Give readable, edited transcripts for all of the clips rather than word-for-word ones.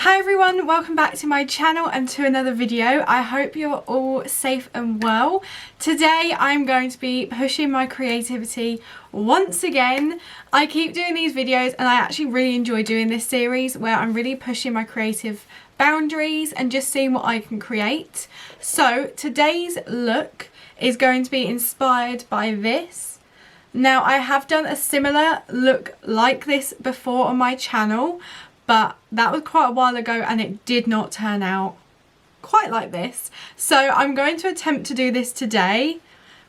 Hi everyone, welcome back to my channel and to another video. I hope you're all safe and well. Today I'm going to be pushing my creativity once again. I keep doing these videos and I actually really enjoy doing this series where I'm really pushing my creative boundaries and just seeing what I can create. So today's look is going to be inspired by this. Now I have done a similar look like this before on my channel, but that was quite a while ago and it did not turn out quite like this. So I'm going to attempt to do this today.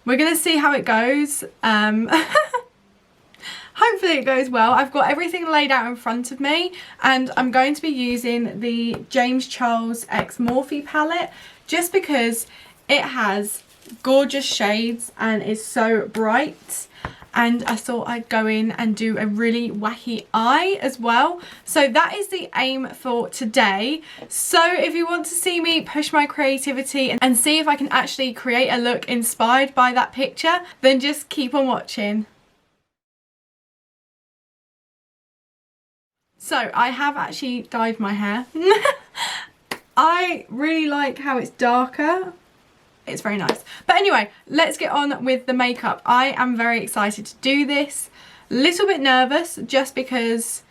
We're going to see how it goes. Hopefully it goes well. I've got everything laid out in front of me and I'm going to be using the James Charles X Morphe palette just because it has gorgeous shades and is so bright. And I thought I'd go in and do a really wacky eye as well. So that is the aim for today. So if you want to see me push my creativity and see if I can actually create a look inspired by that picture, then just keep on watching. So I have actually dyed my hair. I really like how it's darker. It's very nice. But anyway, let's get on with the makeup. I am very excited to do this. Little bit nervous just because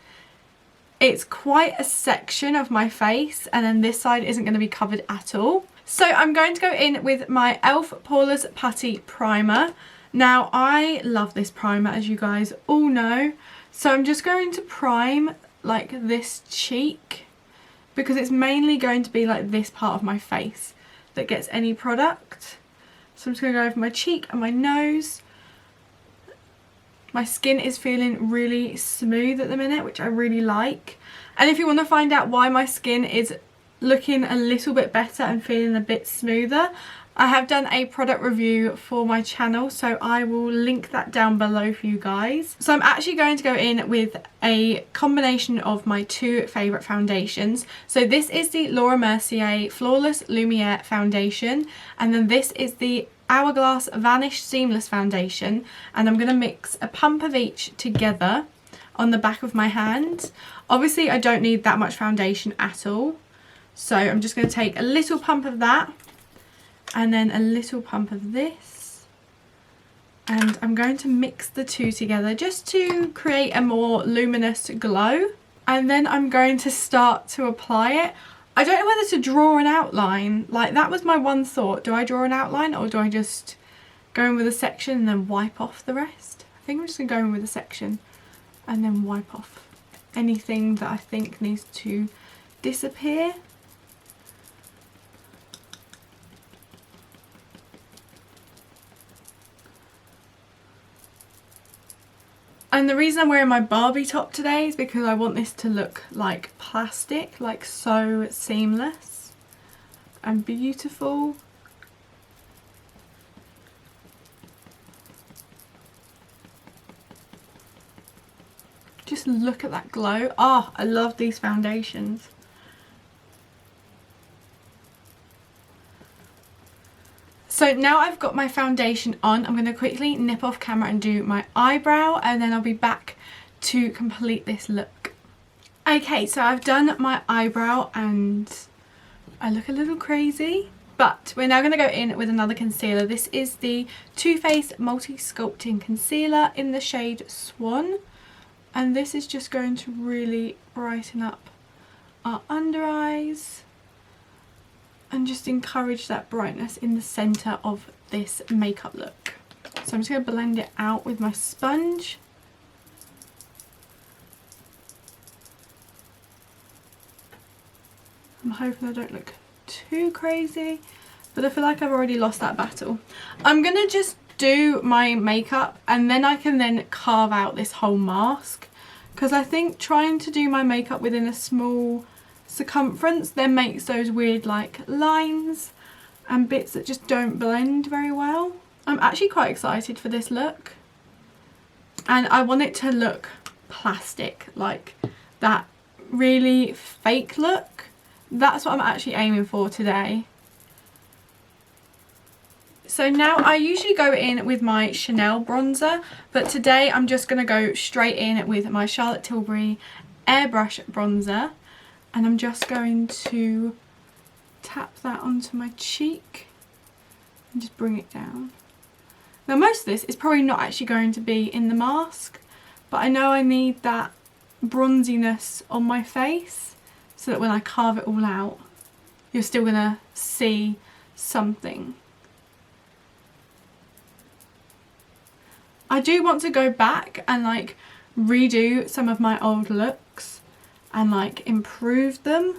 it's quite a section of my face and then this side isn't going to be covered at all. So I'm going to go in with my e.l.f. Poreless Putty Primer. Now I love this primer, as you guys all know. So I'm just going to prime like this cheek because it's mainly going to be like this part of my face that gets any product. So I'm just going to go over my cheek and my nose. My skin is feeling really smooth at the minute, which I really like. And if you want to find out why my skin is looking a little bit better and feeling a bit smoother, I have done a product review for my channel, so I will link that down below for you guys. So I'm actually going to go in with a combination of my two favourite foundations. So this is the Laura Mercier Flawless Lumiere Foundation, and then this is the Hourglass Vanish Seamless Foundation, and I'm going to mix a pump of each together on the back of my hand. Obviously I don't need that much foundation at all, so I'm just going to take a little pump of that and then a little pump of this, and I'm going to mix the two together just to create a more luminous glow. And then I'm going to start to apply it. I don't know whether to draw an outline. Like, that was my one thought. Do I draw an outline or do I just go in with a section and then wipe off the rest? I think I'm just going to go in with a section and then wipe off anything that I think needs to disappear. And the reason I'm wearing my Barbie top today is because I want this to look like plastic, like so seamless and beautiful. Just look at that glow. Oh, I love these foundations. So now I've got my foundation on, I'm going to quickly nip off camera and do my eyebrow, and then I'll be back to complete this look. Okay, so I've done my eyebrow and I look a little crazy, but we're now going to go in with another concealer. This is the Too Faced Multi Sculpting Concealer in the shade Swan, and this is just going to really brighten up our under eyes and just encourage that brightness in the centre of this makeup look. So I'm just going to blend it out with my sponge. I'm hoping I don't look too crazy, but I feel like I've already lost that battle. I'm going to just do my makeup and then I can then carve out this whole mask, because I think trying to do my makeup within a small circumference then makes those weird like lines and bits that just don't blend very well. I'm actually quite excited for this look and I want it to look plastic, like that really fake look. That's what I'm actually aiming for today. So now I usually go in with my Chanel bronzer, but today I'm just going to go straight in with my Charlotte Tilbury Airbrush bronzer. And I'm just going to tap that onto my cheek and just bring it down. Now most of this is probably not actually going to be in the mask, but I know I need that bronziness on my face so that when I carve it all out, you're still gonna see something. I do want to go back and like redo some of my old looks and like improve them,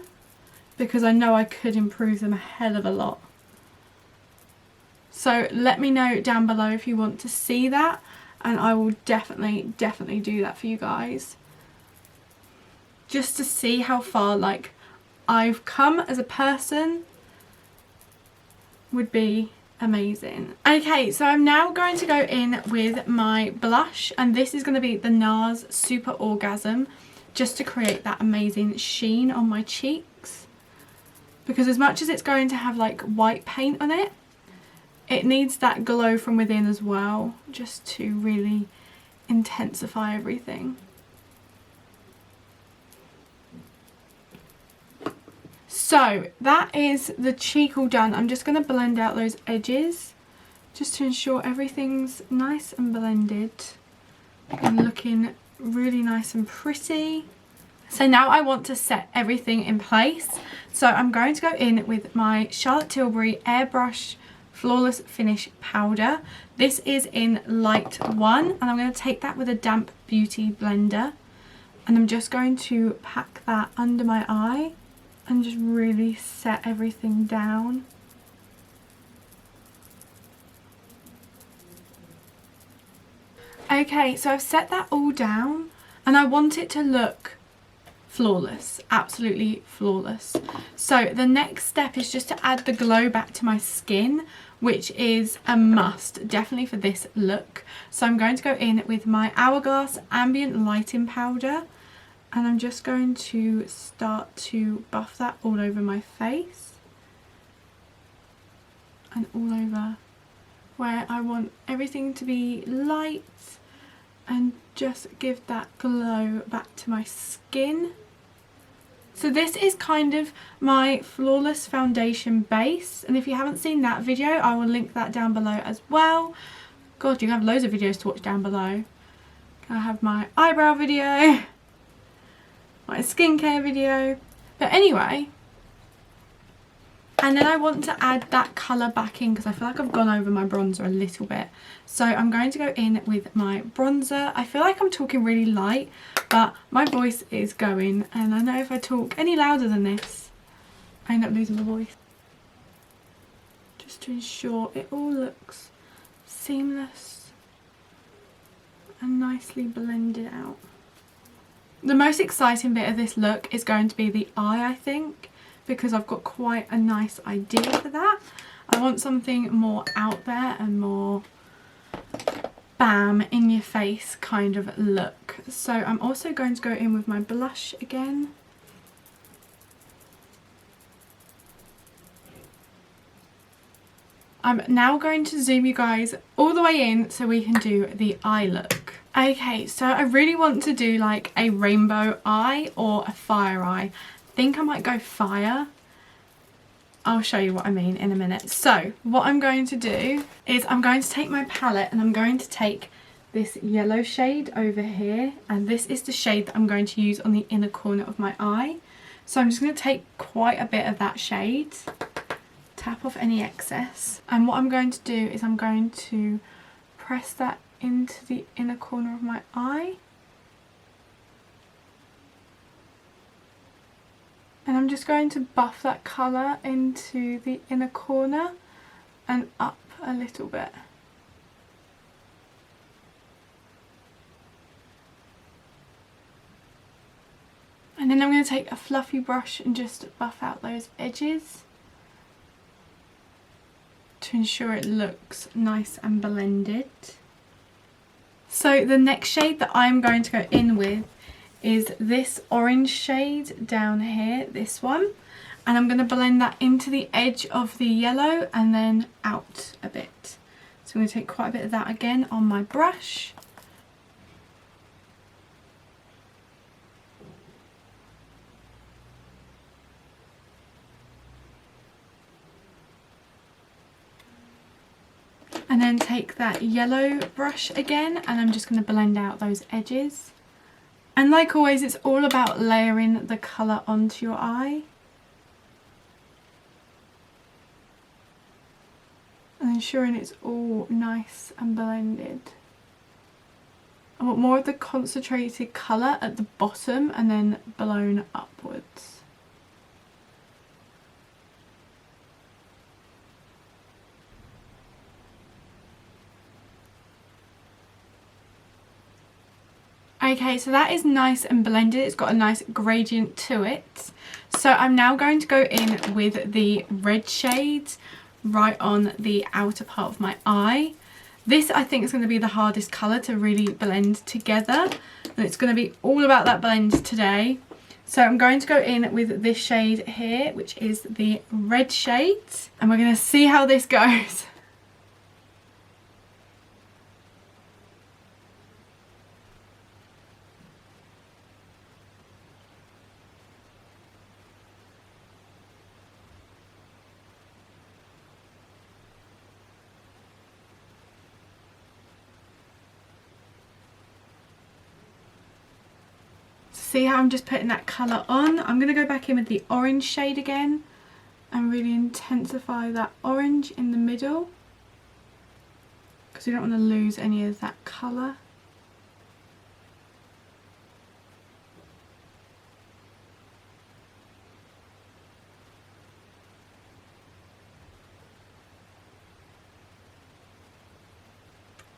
because I know I could improve them a hell of a lot. So let me know down below if you want to see that, and I will definitely do that for you guys. Just to see how far like I've come as a person would be amazing. Okay, so I'm now going to go in with my blush, and this is going to be the NARS Super Orgasm, just to create that amazing sheen on my cheeks. Because as much as it's going to have like white paint on it, it needs that glow from within as well, just to really intensify everything. So that is the cheek all done. I'm just going to blend out those edges just to ensure everything's nice and blended and looking really nice and pretty. So now I want to set everything in place. So I'm going to go in with my Charlotte Tilbury Airbrush Flawless Finish Powder. This is in Light 1, and I'm going to take that with a damp beauty blender, and I'm just going to pack that under my eye and just really set everything down. Okay, so I've set that all down and I want it to look flawless, absolutely flawless. So the next step is just to add the glow back to my skin, which is a must definitely for this look. So I'm going to go in with my Hourglass Ambient Lighting Powder, and I'm just going to start to buff that all over my face and all over where I want everything to be light, and just give that glow back to my skin. So this is kind of my Flawless Foundation base, and if you haven't seen that video, I will link that down below as well. God, you have loads of videos to watch down below. I have my eyebrow video, my skincare video, but anyway. And then I want to add that colour back in because I feel like I've gone over my bronzer a little bit. So I'm going to go in with my bronzer. I feel like I'm talking really light, but my voice is going, and I know if I talk any louder than this, I end up losing my voice. Just to ensure it all looks seamless and nicely blended out. The most exciting bit of this look is going to be the eye, I think, because I've got quite a nice idea for that. I want something more out there and more bam in your face kind of look. So I'm also going to go in with my blush again. I'm now going to zoom you guys all the way in so we can do the eye look. Okay, so I really want to do like a rainbow eye or a fire eye. I think I might go fire. I'll show you what I mean in a minute. So what I'm going to do is I'm going to take my palette and I'm going to take this yellow shade over here, and this is the shade that I'm going to use on the inner corner of my eye. So I'm just going to take quite a bit of that shade, tap off any excess, and what I'm going to do is I'm going to press that into the inner corner of my eye. And I'm just going to buff that colour into the inner corner and up a little bit. And then I'm going to take a fluffy brush and just buff out those edges to ensure it looks nice and blended. So the next shade that I'm going to go in with is this orange shade down here, this one, and I'm going to blend that into the edge of the yellow and then out a bit. So I'm going to take quite a bit of that again on my brush. And then take that yellow brush again, and I'm just going to blend out those edges. And like always, it's all about layering the colour onto your eye. And ensuring it's all nice and blended. I want more of the concentrated colour at the bottom and then blown upwards. Okay, so that is nice and blended. It's got a nice gradient to it. So I'm now going to go in with the red shade right on the outer part of my eye. This I think is going to be the hardest colour to really blend together. And it's going to be all about that blend today. So I'm going to go in with this shade here, which is the red shade. And we're going to see how this goes. See how I'm just putting that colour on? I'm going to go back in with the orange shade again and really intensify that orange in the middle, because we don't want to lose any of that colour.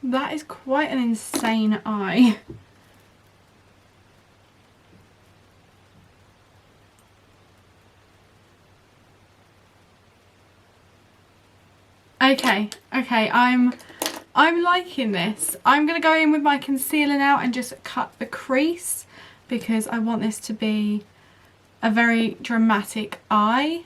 That is quite an insane eye. Okay, I'm liking this. I'm going to go in with my concealer now and just cut the crease, because I want this to be a very dramatic eye.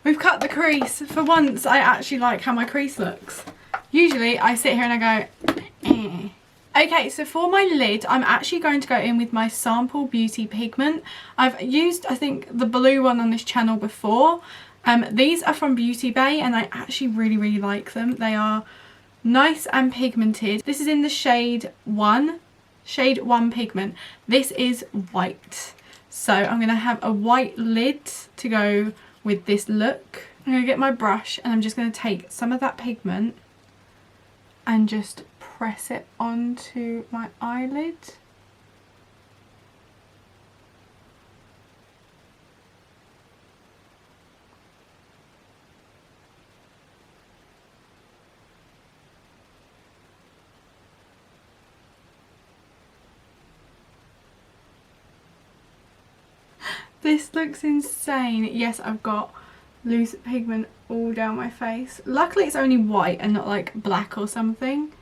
We've cut the crease. For once, I actually like how my crease looks. Usually, I sit here and I go, eh. Okay, so for my lid, I'm actually going to go in with my Sample Beauty pigment. I've used, I think, the blue one on this channel before. These are from Beauty Bay, and I actually really like them. They are nice and pigmented. This is in the shade 1 pigment. This is white. So I'm going to have a white lid to go with this look. I'm going to get my brush and I'm just going to take some of that pigment and just press it onto my eyelid. This looks insane. Yes, I've got loose pigment all down my face. Luckily it's only white and not like black or something,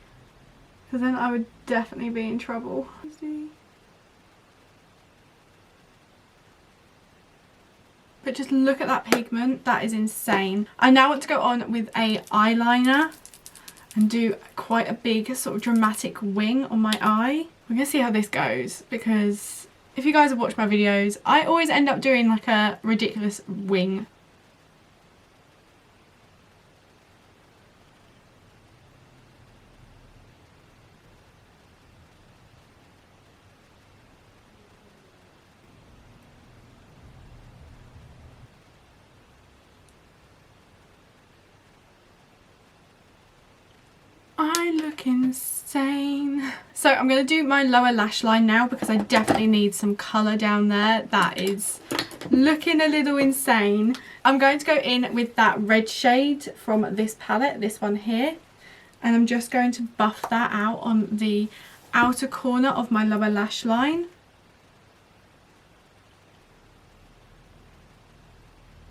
because then I would definitely be in trouble. But just look at that pigment, that is insane. I now want to go on with a eyeliner and do quite a big sort of dramatic wing on my eye. We're gonna see how this goes, because if you guys have watched my videos, I always end up doing like a ridiculous wing. I look insane. So I'm going to do my lower lash line now, because I definitely need some colour down there. That is looking a little insane. I'm going to go in with that red shade from this palette, this one here. And I'm just going to buff that out on the outer corner of my lower lash line.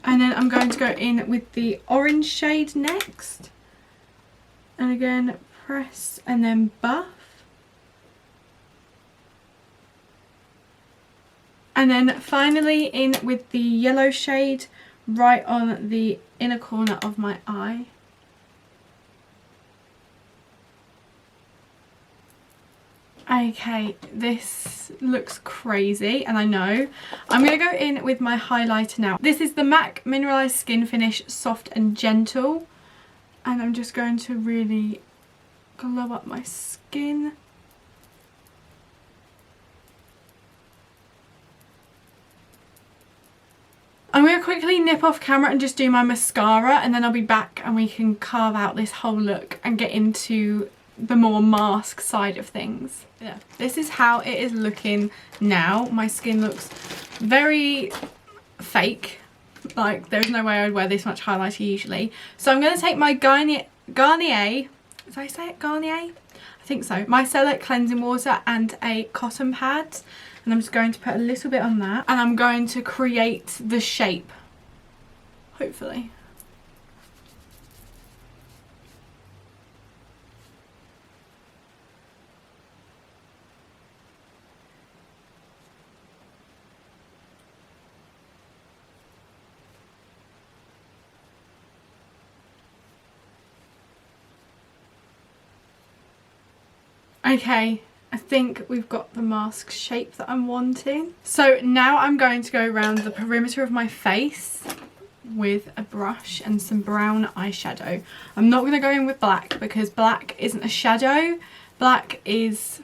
And then I'm going to go in with the orange shade next. And again, press and then buff. And then finally in with the yellow shade right on the inner corner of my eye. Okay, this looks crazy, and I know. I'm going to go in with my highlighter now. This is the MAC Mineralized Skin Finish Soft and Gentle. And I'm just going to really glow up my skin. I'm going to quickly nip off camera and just do my mascara, and then I'll be back and we can carve out this whole look and get into the more mask side of things. Yeah, this is how it is looking now. My skin looks very fake. Like, there's no way I'd wear this much highlighter usually. So I'm going to take my Garnier, did I say it? Garnier? I think so. Micellar cleansing water and a cotton pad. And I'm just going to put a little bit on that. And I'm going to create the shape, hopefully. Okay, I think we've got the mask shape that I'm wanting. So now I'm going to go around the perimeter of my face with a brush and some brown eyeshadow. I'm not going to go in with black because black isn't a shadow. Black is,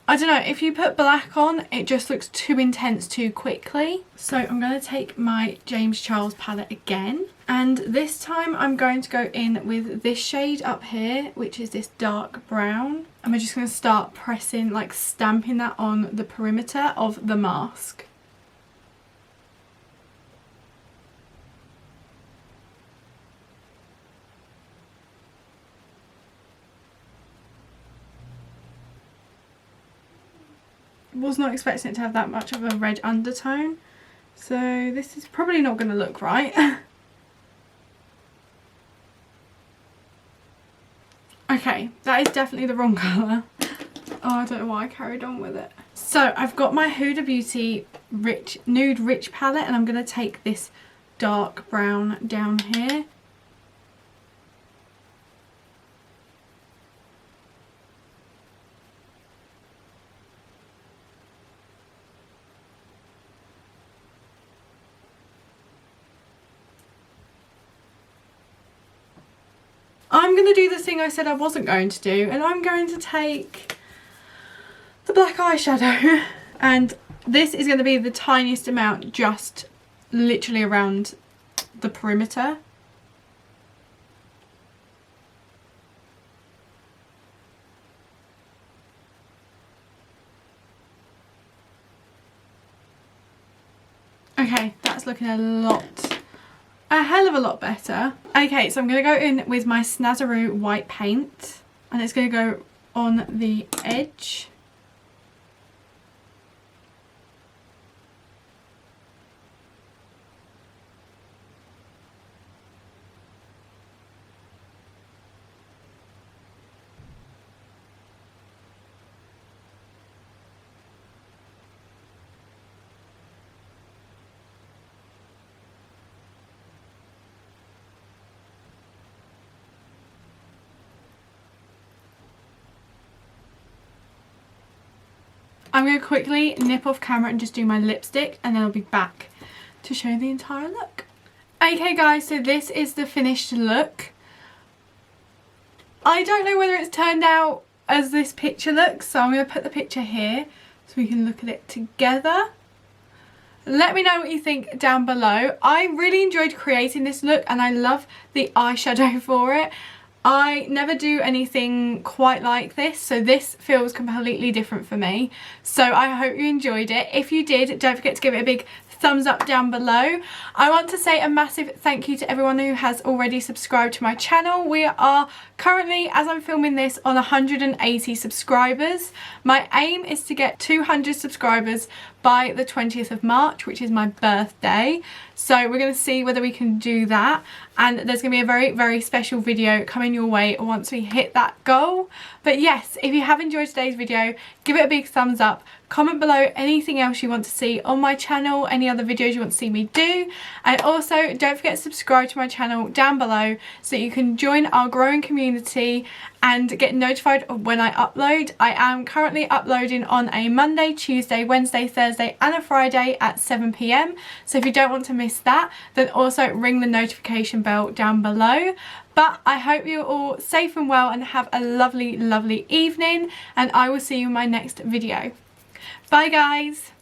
I don't know, if you put black on, it just looks too intense too quickly. So I'm going to take my James Charles palette again. And this time I'm going to go in with this shade up here, which is this dark brown. And we're just going to start pressing, like stamping that on the perimeter of the mask. Was not expecting it to have that much of a red undertone, so this is probably not going to look right. Okay, that is definitely the wrong colour. Oh, I don't know why I carried on with it. So I've got my Huda Beauty Nude Rich palette, and I'm going to take this dark brown down here. I'm going to do the thing I said I wasn't going to do, and I'm going to take the black eyeshadow, and this is going to be the tiniest amount, just literally around the perimeter. Okay, that's looking a hell of a lot better. Okay, so I'm going to go in with my Snazaroo white paint, and it's going to go on the edge. I'm going to quickly nip off camera and just do my lipstick, and then I'll be back to show the entire look. Okay guys, so this is the finished look. I don't know whether it's turned out as this picture looks, so I'm going to put the picture here so we can look at it together. Let me know what you think down below. I really enjoyed creating this look, and I love the eyeshadow for it. I never do anything quite like this, so this feels completely different for me. So I hope you enjoyed it. If you did, don't forget to give it a big thumbs up down below. I want to say a massive thank you to everyone who has already subscribed to my channel. We are currently, as I'm filming this, on 180 subscribers. My aim is to get 200 subscribers by the 20th of March, which is my birthday. So we're going to see whether we can do that, and there's going to be a very, very special video coming your way once we hit that goal. But yes, if you have enjoyed today's video, give it a big thumbs up. Comment below anything else you want to see on my channel, any other videos you want to see me do, and also don't forget to subscribe to my channel down below so that you can join our growing community and get notified of when I upload. I am currently uploading on a Monday, Tuesday, Wednesday, Thursday and a Friday at 7 p.m. So if you don't want to miss that, then also ring the notification bell down below. But I hope you're all safe and well and have a lovely, lovely evening, and I will see you in my next video. Bye guys!